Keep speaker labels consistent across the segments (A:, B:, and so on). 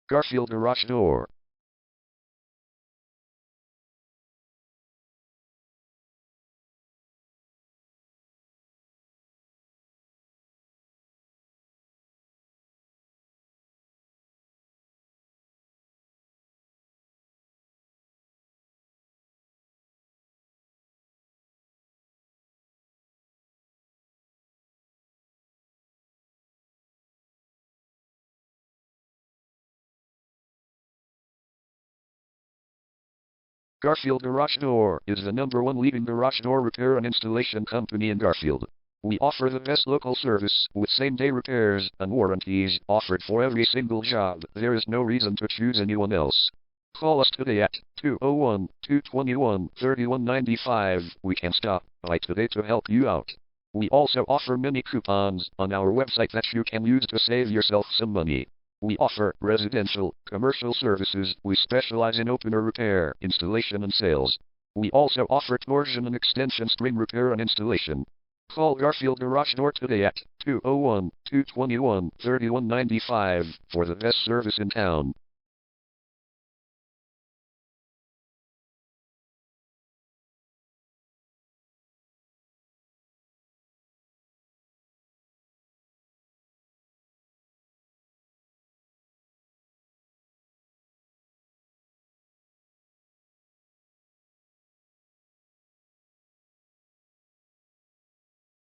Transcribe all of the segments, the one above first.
A: Garfield garage door. Garfield Garage Door is the #1 leading garage door repair and installation company in Garfield. We offer the best local service with same-day repairs and warranties offered for every single job. There is no reason to choose anyone else. Call us today at 201-221-3195. We can stop by today to help you out. We also offer many coupons on our website that you can use to save yourself some money. We offer residential, commercial services. We specialize in opener repair, installation and sales. We also offer torsion and extension string repair and installation. Call Garfield Garage Door today at 201-221-3195 for the best service in town.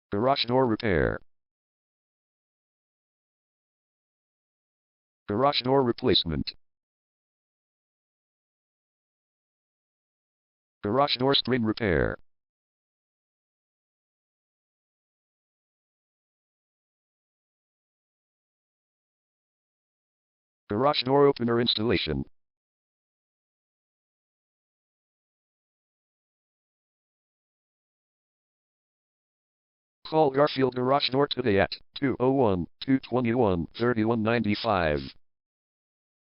A: Garage door repair. Garage door replacement. Garage door string repair. Garage door opener installation. Call Garfield Garage Door today at 201-221-3195.